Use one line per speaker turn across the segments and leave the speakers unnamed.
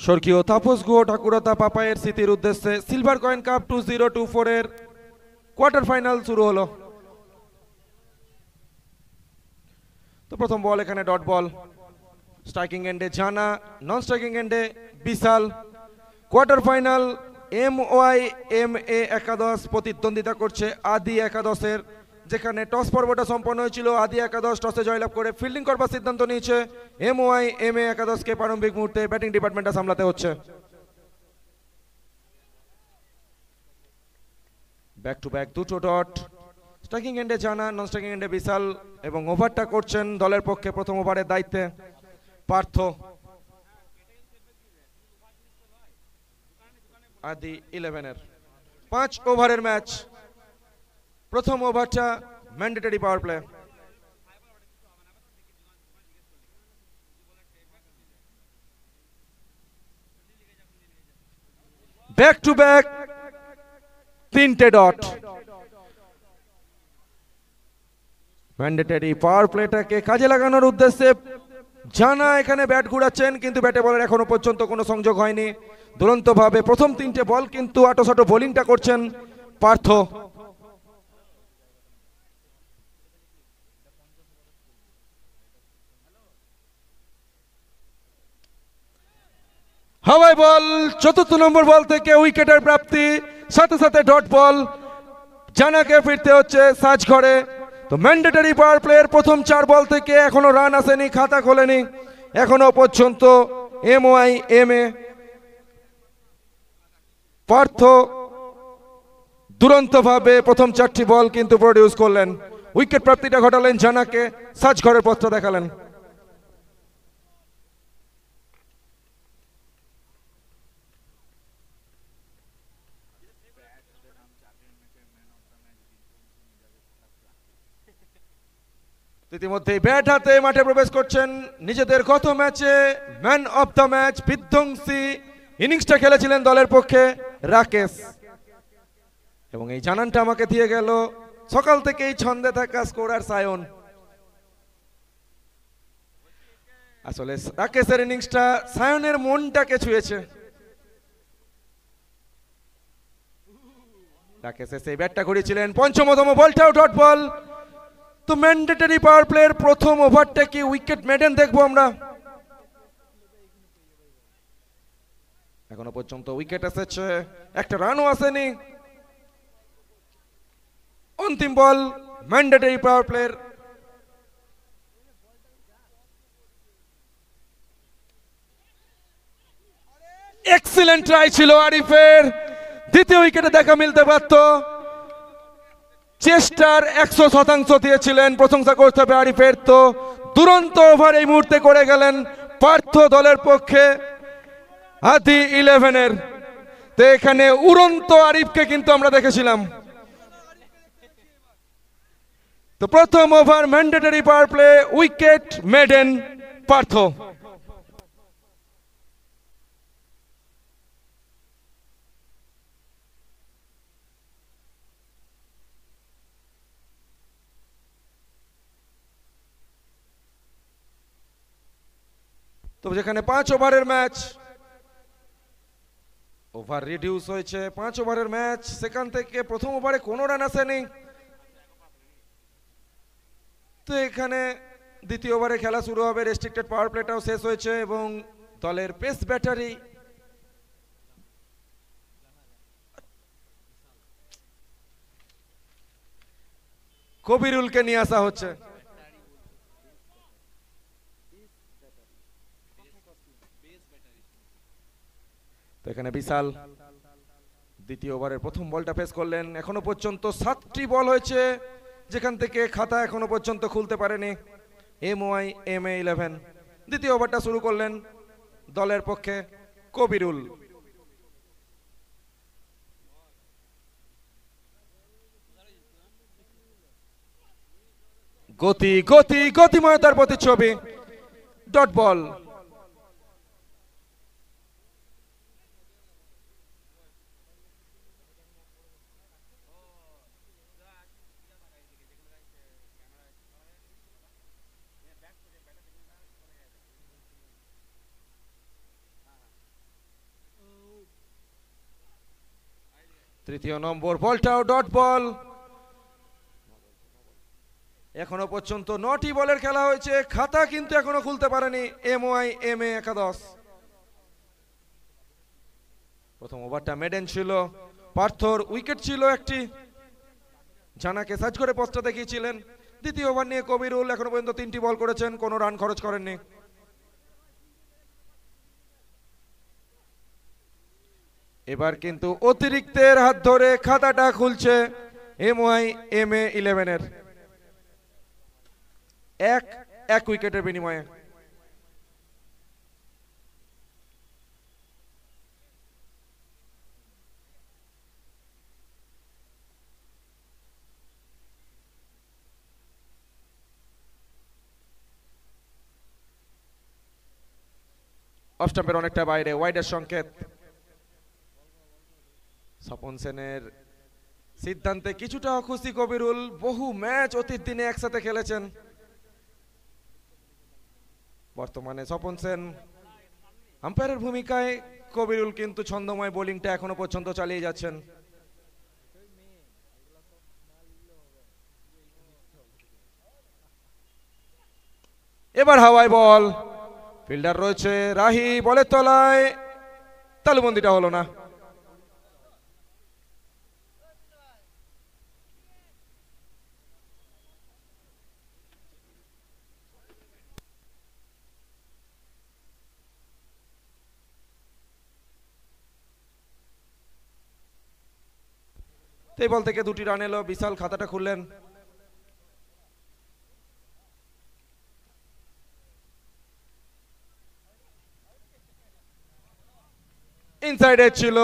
স্বর্গীয় তাপস গুহ ঠাকুরতা পাপায়ের স্মৃতির উদ্দেশ্যে সিলভার কয়েন কাপ 2024 এর কোয়ার্টার ফাইনাল শুরু হলো। তো প্রথম বল এখানে ডট বল, স্ট্রাইকিং এন্ডে জানা, নন স্ট্রাইকিং এন্ডে বিশাল। কোয়ার্টার ফাইনাল MYMA একাদশ প্রতিদ্বন্দ্বিতা করছে আদি একাদশের, যেখানে টস পর্বটা সম্পন্ন হয়েছিল। আদি একাদশ টসে জয়লাভ করে ফিল্ডিং করবার সিদ্ধান্ত নিয়েছে। MYMA একাদশকে প্রারম্ভিক মুহূর্তে ব্যাটিং ডিপার্টমেন্টটা সামলাতে হচ্ছে। ব্যাক টু ব্যাক দুটো ডট, স্ট্রাইকিং এন্ডে জানা, নন স্ট্রাইকিং এন্ডে বিশাল, এবং ওভারটা করছেন দলের পক্ষে প্রথম ওভারের দায়িত্বে পার্থ। আদি 11-এর 5 ওভারের ম্যাচ। প্রথম ওভারটা mandatory power play. Back to back তিনটে ডট। ম্যান্ডেটরি পাওয়ার প্লেটাকে কাজে লাগানোর উদ্দেশ্যে জানা এখানে ব্যাট ঘুরাচ্ছেন, কিন্তু ব্যাটে বলের এখনো পর্যন্ত কোনো সংযোগ হয়নি। দুরন্তভাবে প্রথম তিনটে বল কিন্তু আটোসাটো বোলিংটা করছেন পার্থ। হাওয়াই বল, চতুর্থ নম্বর বল থেকে উইকেটের প্রাপ্তি, সাথে সাথে ডট বল। জানাকে ফিরতে হচ্ছে সাজ ঘরে। তো ম্যান্ডেটরি পাওয়ার প্লেয়ার প্রথম 4 বল থেকে এখনো রান আসেনি, খাতা খোলেনি এখনো পর্যন্ত MYMA। পার্থ দুরন্তভাবে প্রথম 4টি বল কিন্তু প্রডিউস করলেন, উইকেট প্রাপ্তিটা ঘটালেন, জানাকে সাজ ঘরের পথটা দেখালেন। ইতিমধ্যে ব্যাট হাতে মাঠে প্রবেশ করছেন নিজেদের গত ম্যাচে ম্যান অফ দ্য ম্যাচ বিধ্বংসী ইনিংসটা খেলেছিলেন দলের পক্ষে রাকেশ, এবং এই জানানটা আমাকে দিয়ে গেল সকাল থেকেই ছন্দে থাকা স্কোরার সায়ন। আসলে রাকেশের ইনিংসটা সায়নের মনটাকে ছুঁয়েছে। রাকেশ সেই ব্যাটটা ঘুরিয়েছিলেন, পঞ্চমতম বলটাও ডট বল। তো ম্যান্ডেটরি পাওয়ার প্লেয়ার প্রথম ওভারটা কি উইকেট মেডেন দেখবো আমরা। এখনো পর্যন্ত উইকেট এসেছে, একটা রানও আসেনি। অন্তিম বল ম্যান্ডেটরি পাওয়ার প্লেয়ার। এক্সিলেন্ট ট্রাই ছিল আরিফের, দ্বিতীয় উইকেটে দেখা মিলতে পারত। চেষ্টার 100% দিয়েছিলেন, প্রশংসা করতে হবে আরিফের। তো দুরন্ত ওভার এই মুহূর্তে করে গেলেন পার্থ দলের পক্ষে আদি 11-এর। তো এখানে উড়ন্ত আরিফকে কিন্তু আমরা দেখেছিলাম। তো প্রথম over mandatory power play, wicket maiden Partha. তো যেখানে 5 ওভারের ম্যাচ, ওভার রিডিউস হয়েছে, 5 ওভারের ম্যাচ, সেখান থেকে প্রথম ওভারে কোনো রান আসেনি। তো এখানে দ্বিতীয় ওভারে খেলা শুরু হবে, রেস্ট্রিক্টেড পাওয়ার প্লেটাও শেষ হয়েছে, এবং দলের পেস ব্যাটারি কবিরুলকে নিয়ে আসা হচ্ছে। তো এখানে বিশাল দ্বিতীয় ওভারের প্রথম বলটা পেস করলেন। এখনো পর্যন্ত 7টি বল হয়েছে, যেখান থেকে খাতা এখনো পর্যন্ত খুলতে পারেনি MYMA 11। দ্বিতীয় ওভারটা শুরু করলেন দলের পক্ষে কবিরুল। গতি গতি গতিময়তার প্রতিচ্ছবি, ডট বল। তৃতীয় নম্বর বলটাও ডট বল। এখনো পর্যন্ত 9টি বলের খেলা হয়েছে, খাতা কিন্তু এখনো খুলতে পারেনি MOI-MA একাদশ। প্রথম ওভারটা মেডেন ছিল, পার্থর উইকেট ছিল একটি, জানাকে সার্চ করে পথটা দেখিয়েছিলেন। দ্বিতীয় ওভার নিয়ে কবিরুল এখনো পর্যন্ত 3টি বল করেছেন, কোনো রান খরচ করেননি। এবার কিন্তু অতিরিক্তের হাত ধরে খাতাটা খুলছে MOI-MA11 এর এক উইকেটের বিনিময়ে। অফ স্টাম্পের অনেকটা বাইরে, ওয়াইডের সংকেত। স্বপন সেনের সিদ্ধান্তে কিছুটা অখুশি কবিরুল, বহু ম্যাচ অতীত দিনে একসাথে খেলেছেন। বর্তমানে স্বপন সেন আম্পায়ারের ভূমিকায়, কবিরুল কিন্তু ছন্দময় বোলিংটা এখনো পর্যন্ত চালিয়ে যাচ্ছেন। এবার হাওয়ায় বল, ফিল্ডার রয়েছে রাহি, বলের তলায়, তালুবন্দিটা হলো না। এই বল থেকে 2টি রান এলো, বিশাল খাতাটা খুললেন। ইনসাইডে ছিল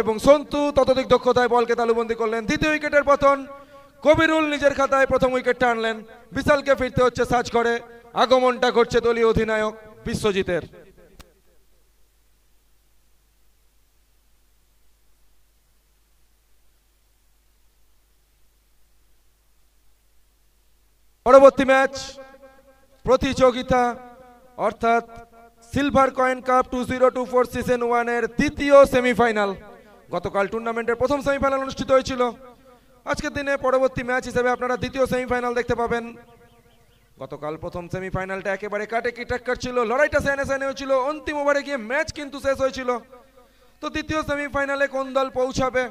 এবং সন্তু ততোধিক দক্ষতায় বলকে তালুবন্দি করলেন। দ্বিতীয় উইকেটের পতন, কবিরুল নিজের খাতায় প্রথম উইকেটটা আনলেন। বিশালকে ফিরতে হচ্ছে সার্চ করে, আগমনটা ঘটছে দলীয় অধিনায়ক বিশ্বজিতের। পরবর্তী ম্যাচ প্রতিযোগিতা অর্থাৎ সিলভার কয়েন কাপ 2024 সিজন 1 এর দ্বিতীয় সেমিফাইনাল। গতকাল টুর্নামেন্টের প্রথম সেমিফাইনাল অনুষ্ঠিত হয়েছিল, আজকের দিনে পরবর্তী ম্যাচ হিসেবে আপনারা দ্বিতীয় সেমিফাইনাল দেখতে পাবেন। গতকাল প্রথম সেমিফাইনালটা একেবারে কাটে কি টাক্কার ছিল, লড়াইটা সাইনে সাইনে হয়েছিল, অন্তিম ওভারে গিয়ে ম্যাচ কিন্তু শেষ হয়েছিল। তো দ্বিতীয় সেমিফাইনালে কোন দল পৌঁছাবে?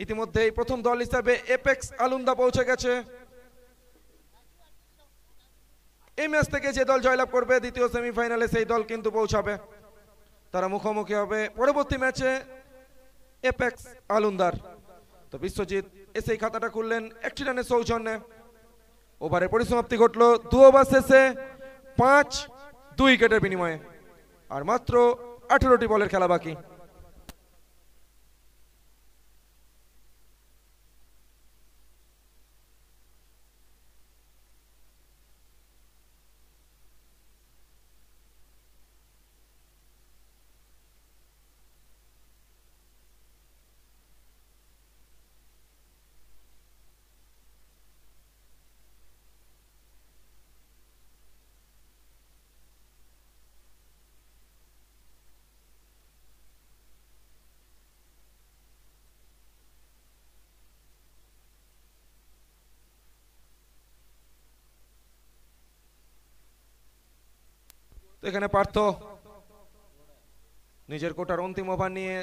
ইতিমধ্যেই প্রথম দল হিসাবে এপেক্স আলুন্দা পৌঁছে গেছে। এই ম্যাচ থেকে যে দল জয়লাভ করবে দ্বিতীয় সেমিফাইনালে সেই দল কিন্তু পৌঁছাবে, তারা মুখোমুখি হবে পরবর্তী ম্যাচে এপেক্স আলুন্দার। তো বিশ্বজিৎ এসেই খাতাটা খুললেন 1টি রানের সৌজন্যে। ওভারের পরিসমাপ্তি ঘটলো 2 ওভার শেষে 5-2 উইকেটের বিনিময়ে, আর মাত্র 18টি বলের খেলা বাকি। এখানে পার্থ নিজের কোটার অন্তিম ওভার নিয়ে,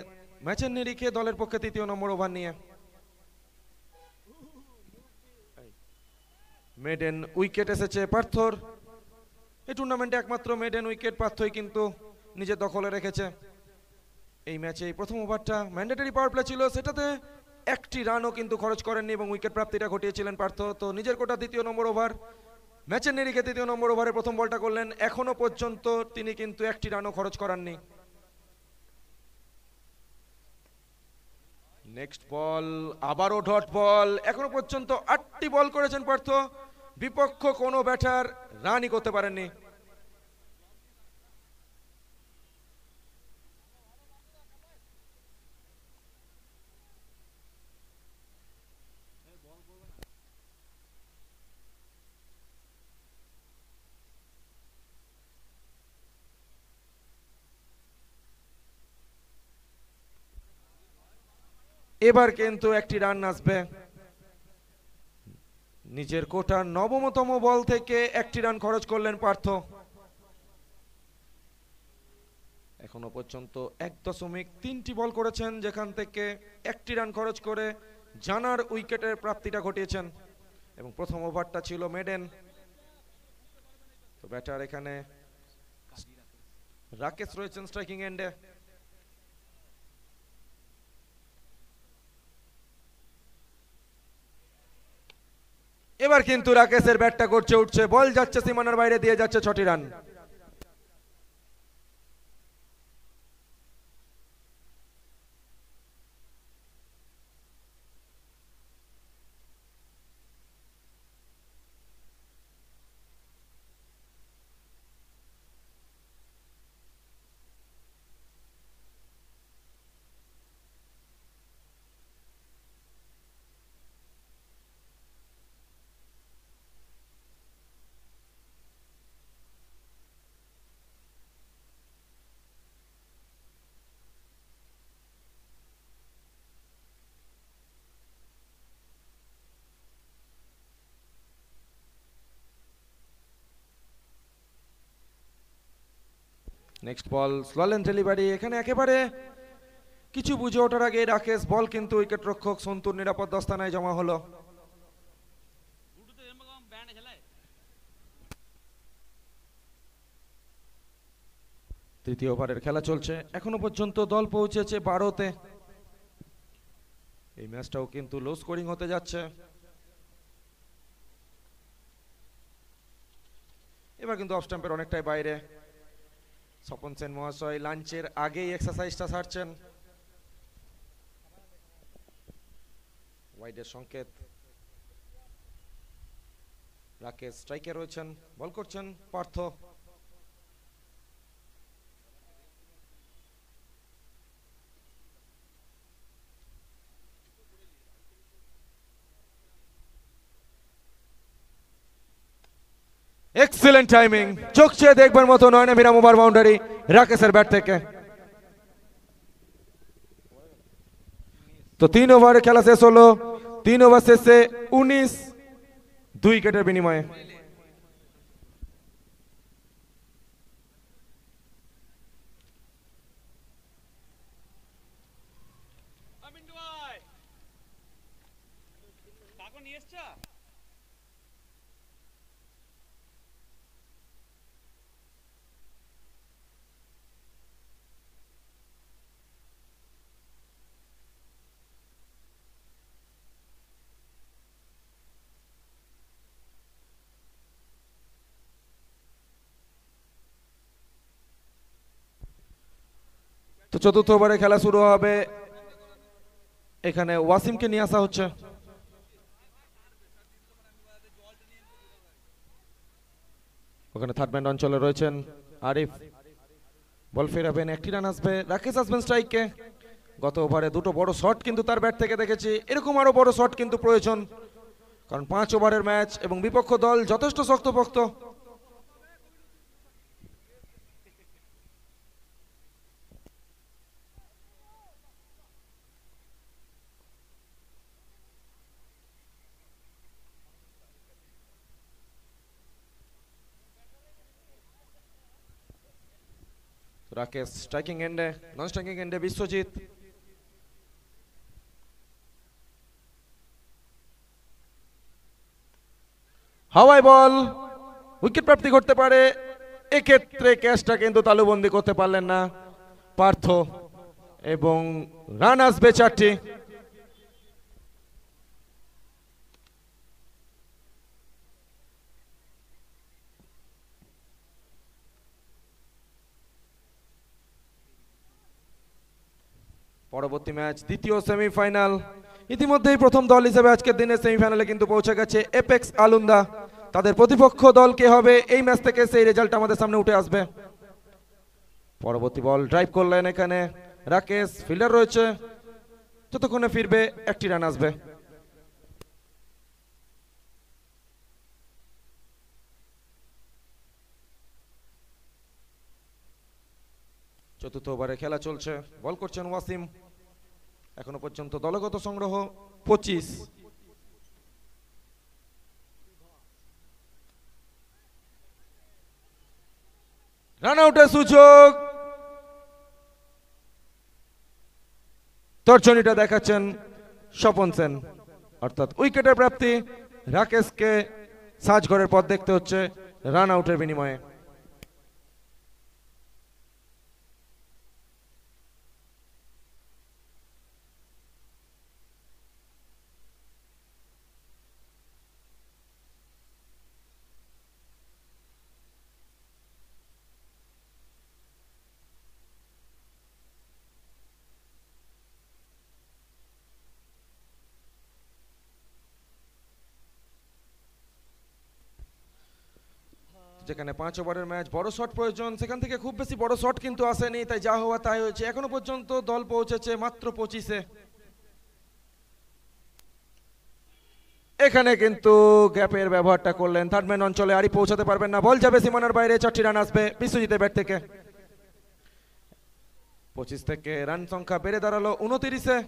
ম্যাচের নিরিখে দলের পক্ষে 3য় নম্বর ওভার নিয়ে। মেডেন উইকেট এসেছে পার্থর, এই টুর্নামেন্টে একমাত্র মেডেন উইকেট পার্থই কিন্তু নিজের দখলে রেখেছে। এই ম্যাচে প্রথম ওভারটা ম্যান্ডেটরি পাওয়ার প্লে ছিল, সেটাতে 1টি রানও কিন্তু খরচ করেননি এবং উইকেট প্রাপ্তিটা ঘটিয়েছিলেন পার্থ। তো নিজের কোটা 2য় নম্বর ওভার, ম্যাচের নিরিখে 3য় নম্বর ওভারে প্রথম বলটা করলেন, এখনো পর্যন্ত তিনি কিন্তু 1টি রানও খরচ করাননি। নেক্সট বল আবারও ডট বল, এখনো পর্যন্ত 8টি বল করেছেন পার্থ, বিপক্ষ কোনো ব্যাটার রানই করতে পারেননি। এবার কিন্তু একটি রান আসবে। নিজের কোটার 9তম বল থেকে একটি রান খরচ করলেন পার্থ। এখনো পর্যন্ত 1.3টি বল করেছেন, যেখান থেকে একটি রান খরচ করে জানার উইকেটের প্রাপ্তিটা ঘটিয়েছেন এবং প্রথম ওভারটা ছিল মেডেন। তো ব্যাটার এখানে রাকেশ রয়েছেন স্ট্রাইকিং এন্ডে। এবার কিন্তু রাকেশের ব্যাটটা করছে উঠছে, বল যাচ্ছে সীমানার বাইরে, দিয়ে যাচ্ছে 6টি রান। নেক্সট বল স্লোলেন ডেলিভারি, এখানে একেবারে কিছু বুঝে ওঠার আগে রাকেশ বল কিন্তু উইকেট রক্ষক সন্তুর নিরাপদ দস্তানায় জমা হলো। তৃতীয় ওভারের খেলা চলছে, এখনো পর্যন্ত দল পৌঁছেছে 12তে। এই ম্যাচটাও কিন্তু লো স্কোরিং হতে যাচ্ছে। এবার কিন্তু অফ স্টাম্পের অনেকটাই বাইরে। স্বপন সেন মহাশয় লাঞ্চের আগেই এক্সারসাইজটা সারছেন। ওয়াইডের সংকেত। রাকেশ স্ট্রাইকে রয়েছেন, বল করছেন পার্থ। এক্সিলেন্ট টাইমিং, চোখ চেয়ে দেখবার মতো নয়না বিরাম ওভার বাউন্ডারি রাকেশের ব্যাট থেকে। তো 3 ওভারে খেলা শেষ হলো। 3 ওভার শেষে 19 2 উইকেটের বিনিময়ে। তো চতুর্থ ওভারে খেলা শুরু হবে। এখানে ওয়াসিমকে নিয়ে আসা হচ্ছে। ওখানে থার্ড ম্যান অঞ্চলে রয়েছেন আরিফ, বল ফেরাবেন, একটি রান আসবে। রাকেশ আসবেন স্ট্রাইকে। গত ওভারে 2টো বড় শট কিন্তু তার ব্যাট থেকে দেখেছি, এরকম আরো বড় শট কিন্তু প্রয়োজন, কারণ 5 ওভারের ম্যাচ এবং বিপক্ষ দল যথেষ্ট শক্তপোক্ত। রাকেশ স্ট্রাইকিং এন্ডে, নন স্ট্রাইকিং এন্ডে বিশ্বজিৎ। হাওয়াই বল, উইকেট প্রাপ্তি করতে পারে। এক্ষেত্রে ক্যাচটা কিন্তু তালুবন্দি করতে পারলেন না পার্থ এবং রান আসবে 4টি। পরবর্তী ম্যাচ দ্বিতীয় সেমিফাইনাল। ইতিমধ্যেই প্রথম দল হিসেবে আজকের দিনে সেমিফাইনালে কিন্তু পৌঁছে গেছে এপেক্স আলুন্দা। তাদের প্রতিপক্ষ দল কে হবে এই ম্যাচ থেকে সেই রেজাল্ট আমাদের সামনে উঠে আসবে। পরবর্তী বল ড্রাইভ করলেন এখানে রাকেশ, ফিল্ডার রয়েছে, যতক্ষণে ফিরবে একটি রান আসবে। চতুর্থ ওভারে খেলা চলছে, বল করছেন ওয়াসিম। এখনো পর্যন্ত দলগত সংগ্রহ 25। রান আউটের সুযোগ, তর্জনীটা দেখাচ্ছেন স্বপন সেন, অর্থাৎ উইকেটের প্রাপ্তি। রাকেশকে সাজঘরের পথ দেখতে হচ্ছে রান আউটের বিনিময়ে। যেখানে 5 ওভারের ম্যাচ, বড় শট প্রয়োজন, সেখান থেকে খুব বেশি বড় শট কিন্তু আসেনি, তাই যা হওয়া তাই হয়েছে। এখনো পর্যন্ত দল পৌঁছেছে মাত্র 25-এ। এখানে কিন্তু গ্যাপের ব্যবহারটা করলেন থার্ডম্যান অঞ্চলে, আরই পৌঁছাতে পারবেন না, বল যাবে সীমানার বাইরে। 4টি রান আসবে বিশ্বজিতের ব্যাট থেকে। 25 থেকে রান সংখ্যা বেড়ে দাঁড়ালো 29-এ।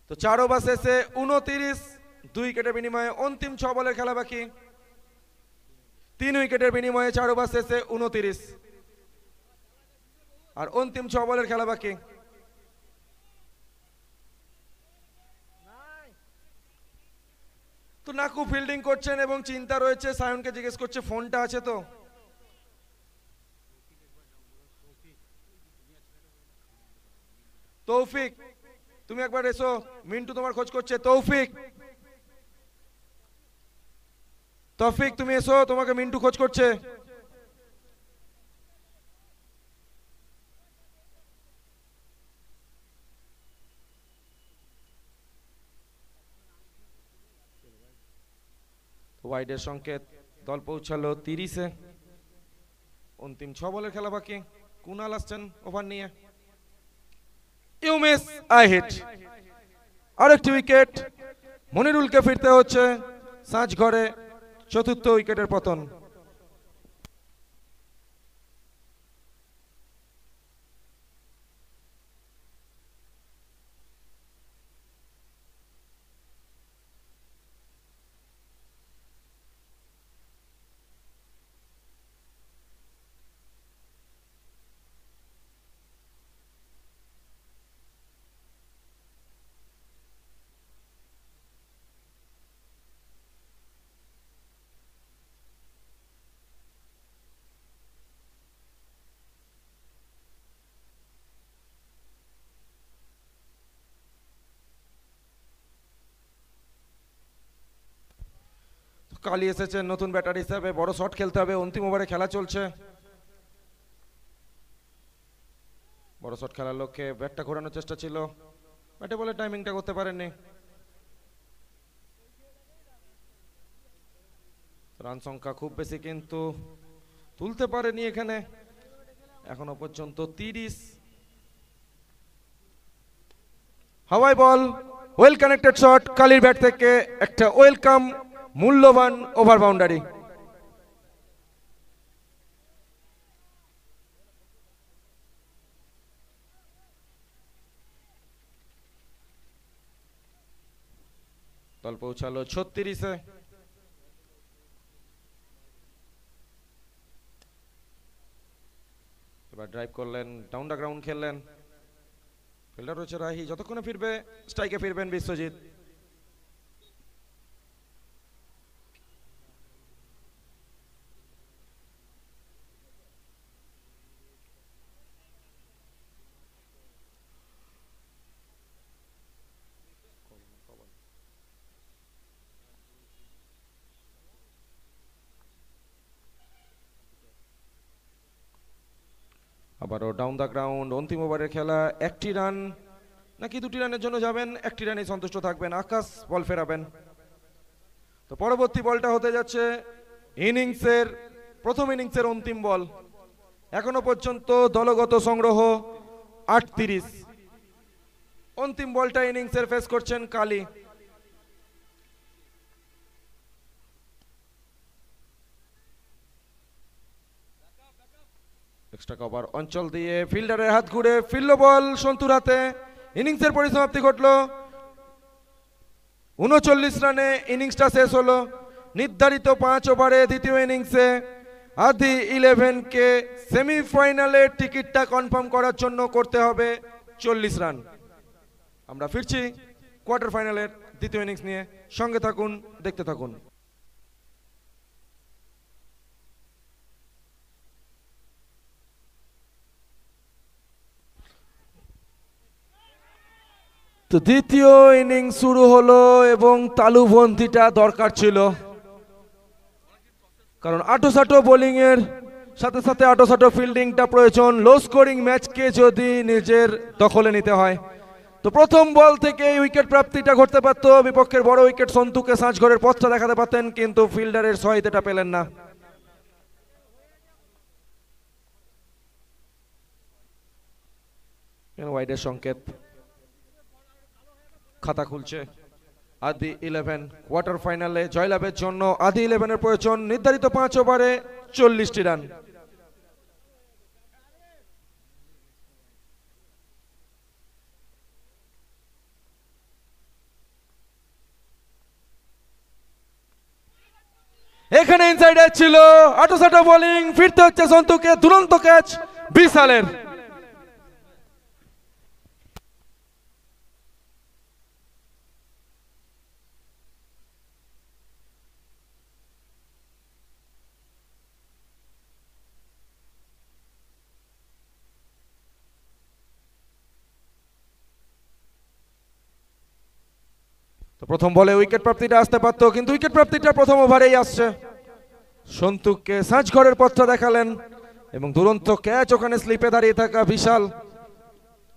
তো 4 ওভার শেষে 29, 2 উইকেটের বিনিময়ে অন্তিম 6 বলের খেলা বাকি। 3 উইকেটের বিনিময়ে 4 ওভার শেষে 29, আর অন্তিম 6 বলের খেলা বাকি। তো নাকু ফিল্ডিং করছেন এবং চিন্তা রয়েছে, সায়নকে জিজ্ঞেস করছে ফোনটা আছে তো। তৌফিক তুমি একবার এসো, মিন্টু তোমার খোঁজ করছে। তৌফিক, তৌফিক তুমি এসো, তোমাকে মিন্টু খোঁজ করছে। ওয়াইডের সংকেত, দল পৌঁছালো 30-এ। অন্তিম 6 বলের খেলা বাকি। কুনাল আসছেন ওভার নিয়ে। You miss, I hit. আরেকটি উইকেট, মনিরুলকে ফিরতে হচ্ছে সাজঘরে। 4র্থ উইকেটের পতন। কালি এসেছেন নতুন ব্যাটার হিসাবে, বড় শট খেলতে হবে। অন্তিম ওভারে খেলা চলছে, বড় শট খেলার লক্ষ্যে ব্যাটটা ঘোরানোর চেষ্টা ছিল, ব্যাটে বলে টাইমিংটা করতে পারেননি। রান সংখ্যা খুব বেশি কিন্তু তুলতে পারেনি এখানে, এখনো পর্যন্ত 30। হাওয়াই বল, ওয়েল কানেক্টেড শট কালির ব্যাট থেকে, একটা ওয়েলকাম মূল্যবান ওভার বাউন্ডারি। দল পৌঁছালো 36-এ। এবার ড্রাইভ করলেন, ডাউন দ্য গ্রাউন্ড খেললেন। ফিল্ডার রয়েছে রাহি, যতক্ষণে ফিরবে স্ট্রাইকে ফিরবেন বিশ্বজিৎ। আবারও ডাউন দ্য গ্রাউন্ড, অন্তিম ওভারের খেলা। একটি রান নাকি দুটি রানের জন্য যাবেন? একটি রানেই সন্তুষ্ট থাকবেন। আকাশ বল ফেরাবেন। তো পরবর্তী বলটা হতে যাচ্ছে প্রথম ইনিংসের অন্তিম বল। এখনো পর্যন্ত দলগত সংগ্রহ 38। অন্তিম বলটা ইনিংসের ফেস করছেন কালী। এক্সট্রা কভার অঞ্চল দিয়ে ফিল্ডারের হাত ঘুরে ফিরল বল সন্তুর হাতে। ইনিংসের পরিসমাপ্তি ঘটল। 39 রানে ইনিংসটা শেষ হলো। নির্ধারিত 5 ওভারে দ্বিতীয় ইনিংসে আদি 11কে সেমিফাইনালের টিকিটটা কনফার্ম করার জন্য করতে হবে 40 রান। আমরা ফিরছি কোয়ার্টার ফাইনালের দ্বিতীয় ইনিংস নিয়ে। সঙ্গে থাকুন, দেখতে থাকুন। তো দ্বিতীয় ইনিংস শুরু হলো এবং তালুবন্দিটা দরকার ছিল, কারণ আটোসাটো বোলিং এর সাথে সাথে আটোসাটো ফিল্ডিংটা প্রয়োজন লো স্কোরিং ম্যাচকে যদি নিজের দখলে নিতে হয়। তো প্রথম বল থেকে উইকেট প্রাপ্তিটা ঘটতে পারতো। বিপক্ষের বড় উইকেট সন্তুকে সাঁঝঘরের পথটা দেখাতে পারতেন, কিন্তু ফিল্ডারের সহায়তাটা পেলেন না। ওয়াইডের সংকেত। খাতা খুলছে আদি 11। কোয়ার্টার ফাইনালে জয়লাভের জন্য আদি 11-এর প্রয়োজন। নির্ধারিত 5 ওভারে 40টি রান। এখানে ইনসাইডার ছিল, আটোসাটো বোলিং, ফিরতে হচ্ছে সন্তুকে। দুরন্ত ক্যাচ বিশালের। তো প্রথম বলে উইকেট প্রাপ্তিটা আসতে পারত, কিন্তু উইকেট প্রাপ্তিটা প্রথম ওভারেই আসছে। সন্তুককে সাঁঝঘরের পথটা দেখালেন এবং দুরন্ত ক্যাচ ওখানে স্লিপে দাঁড়িয়ে থাকা বিশাল।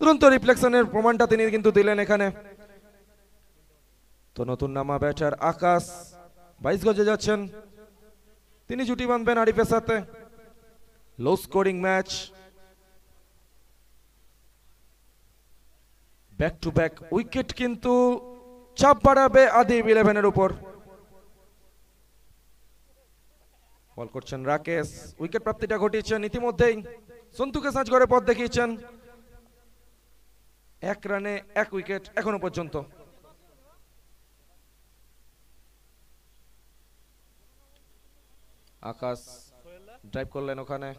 দুরন্ত রিফ্লেকশনের প্রমাণটা তিনি কিন্তু দিলেন এখানে। তো নতুন নামা ব্যাটার আকাশ 22 গজে যাচ্ছেন। তিনি জুটি বাঁধবেন আরিফের সাথে। Low scoring match, back to back wicket, কিন্তু চাপ বাড়াবে আদি 11-এর উপর। বল করছেন রাকেশ। উইকেট প্রাপ্তিটা ঘটিয়েছেন ইতিমধ্যেই। সন্তুকে সাঁঝঘরে পথ দেখিয়েছেন। 1 রানে 1 উইকেট এখনো পর্যন্ত। আকাশ ড্রাইভ করলেন ওখানে,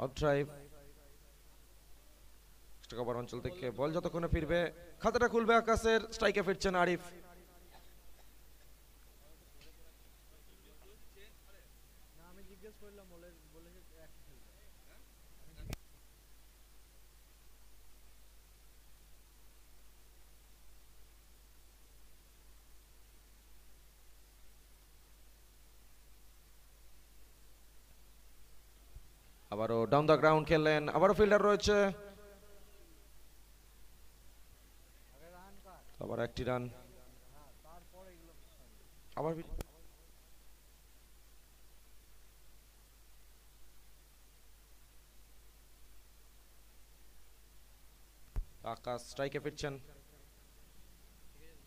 অফ ড্রাইভ। কভার অঞ্চল থেকে বল যতক্ষণে ফিরবে খাতাটা খুলবে আকাশের। স্ট্রাইকে ফিরছেন আরিফ। আবারও ডাউন দ্য গ্রাউন্ড খেললেন। আবারও ফিল্ডার রয়েছে। আবার একটি রান। আবার আকাশ স্ট্রাইকে ফিরছেন।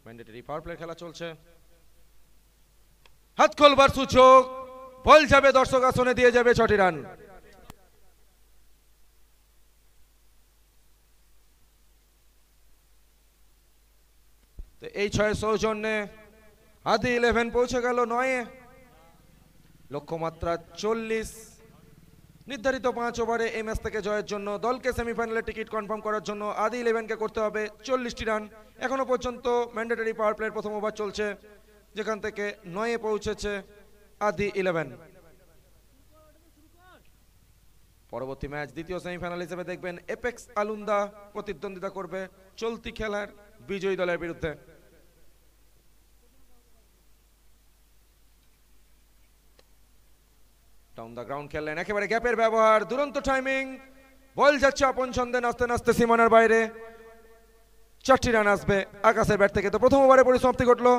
ম্যান্ডেটরি পাওয়ার প্লে খেলা চলছে। হাত খোলবার সুযোগ, বল যাবে দর্শক আসনে, দিয়ে যাবে 6টি রান। তো এই 6 সৌজন্যে আদি 11 পৌঁছে গেল 9-এ। লক্ষ্যমাত্রা 40। নির্ধারিত 5 ওভারে এই ম্যাচ থেকে জয়ের জন্য দলকে সেমিফাইনালে টিকিট কনফার্ম করার জন্য আদি 11কে করতে হবে 40টি রান। এখনো পর্যন্ত ম্যান্ডেটরি পাওয়ার প্লের প্রথম ওভার চলছে, যেখান থেকে 9-এ পৌঁছেছে আদি 11। পরবর্তী ম্যাচ দ্বিতীয় সেমিফাইনাল হিসেবে দেখবেন এপেক্স আলুন্দা প্রতিদ্বন্দ্বিতা করবে চলতি খেলার বিজয়ী দলের বিরুদ্ধে। ডাউন দ্য গ্রাউন্ড খেললেন, একেবারে গ্যাপের ব্যবহার, দুরন্ত টাইমিং, বল যাচ্ছে আপন ছন্দে নাচতে নাচতে সীমানার বাইরে, 4টি রান আসবে আকাশের ব্যাট থেকে। তো প্রথম ওভারে পরিসমাপ্তি ঘটলো।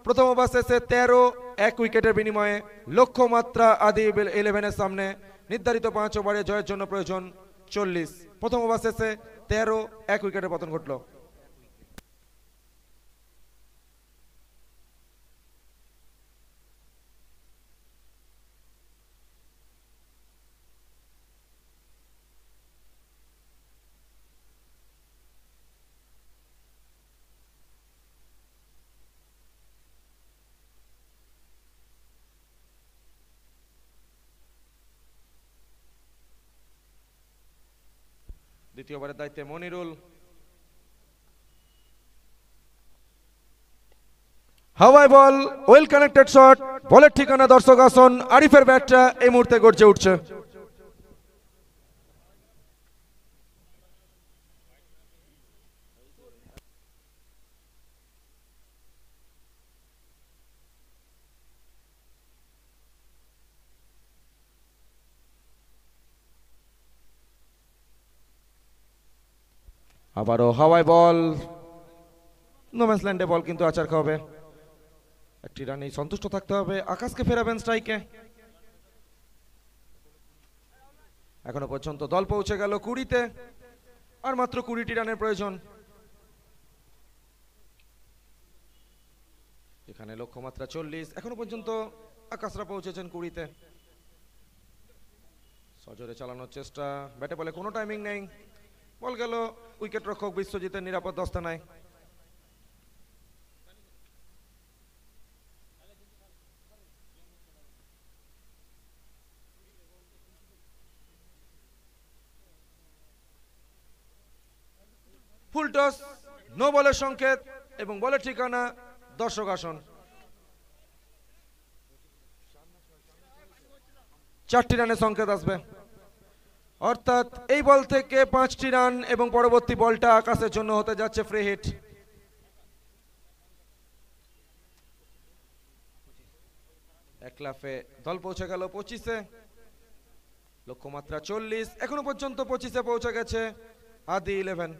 প্রথম ওভার শেষে 13 উইকেটের বিনিময়ে লক্ষ্যমাত্রা আদি 11-এর সামনে। নির্ধারিত 5 ওভারে জয়ের জন্য প্রয়োজন 40। প্রথম ওভার শেষে 13 উইকেটের পতন ঘটলো। দ্বিতীয় ওভারের দায়িত্বে মনিরুল। হাওয়াই বল, ওয়েল কানেক্টেড শট, বলের ঠিকানা দর্শক আসন। আরিফের ব্যাটটা এই মুহূর্তে গর্জে উঠছে। আবারও হাওয়াই বল, নোম্যান্স ল্যান্ডে বল কিন্তু আচার খাবে। একটি রানেই সন্তুষ্ট থাকতে হবে। আকাশকে ফেরাবেন স্ট্রাইকে। এখনো পর্যন্ত দল পৌঁছে গেল 20-তে, আর মাত্র 20টি রানের প্রয়োজন। এখানে লক্ষ্যমাত্রা 40। এখনো পর্যন্ত আকাশরা পৌঁছেছেন 20-তে। সজোরে চালানোর চেষ্টা, ব্যাটে বলে কোনো টাইমিং নেই। বল গেল উইকেট রক্ষক বিশ্বজিতের নিরাপদ অবস্থানায়। ফুল টস, নো বলের সংকেত এবং বলের ঠিকানা দর্শক আসন। 4টি রানের সংকেত আসবে, অর্থাৎ এই বল থেকে 5টি রান এবং পরবর্তী বলটা আকাশের জন্য হতে যাচ্ছে ফ্রি হিট। এক লাফে দল পৌঁছে গেল 25-এ, লক্ষ্যমাত্রা 40। এখনো পর্যন্ত 25-এ পৌঁছে গেছে আদি 11।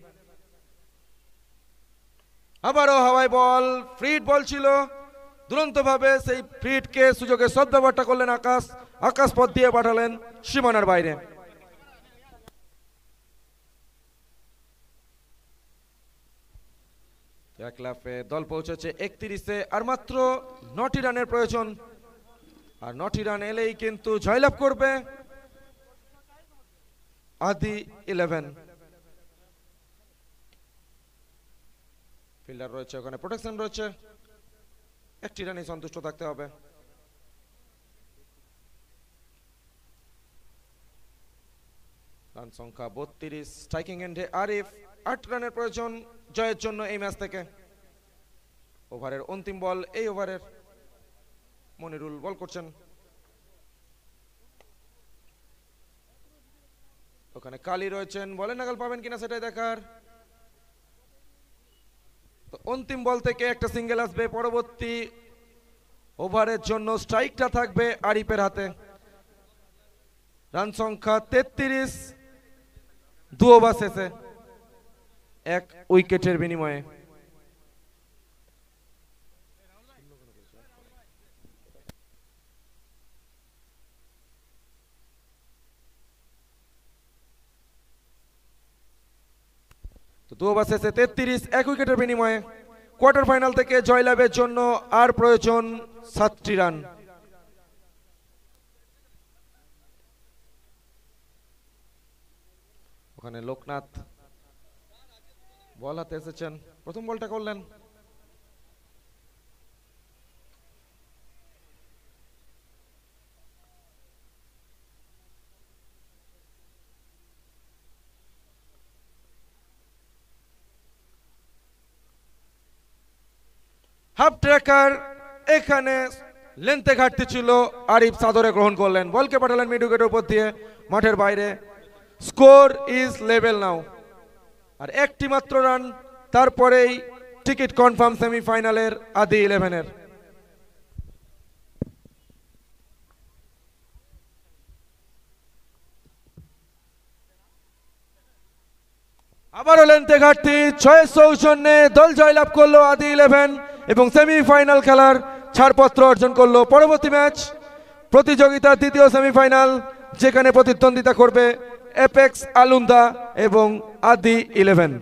আবারও হাওয়াই বল, ফ্রি হিট বল ছিল। দুরন্ত ভাবে সেই ফ্রি হিটকে সুযোগের সদ্ব্যবহারটা করলেন আকাশ। আকাশ পথ দিয়ে পাঠালেন সীমানার বাইরে। এক লাফে দল পৌঁছেছে 31-এ, আর মাত্র 9টি রানের প্রয়োজন। আর 9টি রান এলেই কিন্তু জয়লাভ করবে আদি 11। ফিল্ডার রয়েছে ওখানে, প্রোটেকশন রয়েছে। একটি রানে সন্তুষ্ট থাকতে হবে। রান সংখ্যা 32। স্ট্রাইকিং এন্ডে আরিফ। 8 রানের প্রয়োজন জয়ের জন্য এই ম্যাচ থেকে। ওভারের অন্তিম বল এই ওভারের। মনিরুল বল করছেন। ওখানে কালী রয়েছেন, বলে নাগাল পাবেন কিনা সেটাই দেখার। অন্তিম বল থেকে একটা সিঙ্গেল আসবে। পরবর্তী ওভারের জন্য স্ট্রাইকটা থাকবে আরিফের হাতে। রান সংখ্যা 33। 2 ওভার শেষে 1 উইকেটের বিনিময়ে। তো 2 ওভার শেষে 33, 1 উইকেটের বিনিময়ে। কোয়ার্টার ফাইনাল থেকে জয়লাভের জন্য আর প্রয়োজন 7টি রান। ওখানে লোকনাথ বল হাতে এসেছেন, প্রথম বলটা করলেন। হাফ ট্র্যাকার, এখানে লেন্থে ঘাটতি ছিল, আরিফ সাদরে গ্রহণ করলেন। বলকে পাঠালেন মিড উইকেটের উপর দিয়ে মাঠের বাইরে। স্কোর ইজ লেভেল নাও। আর একটি মাত্র রান, তারপরেই টিকিট কনফার্ম সেমিফাইনালের আদি 11-এর। আবারও লেন্থে ঘাটতি, 6 সৌজন্যে দল জয়লাভ করলো আদি 11 এবং সেমিফাইনাল খেলার ছাড়পত্র অর্জন করলো। পরবর্তী ম্যাচ প্রতিযোগিতার দ্বিতীয় সেমিফাইনাল, যেখানে প্রতিদ্বন্দ্বিতা করবে এপেক্স আলুন্দা এবং আদি 11।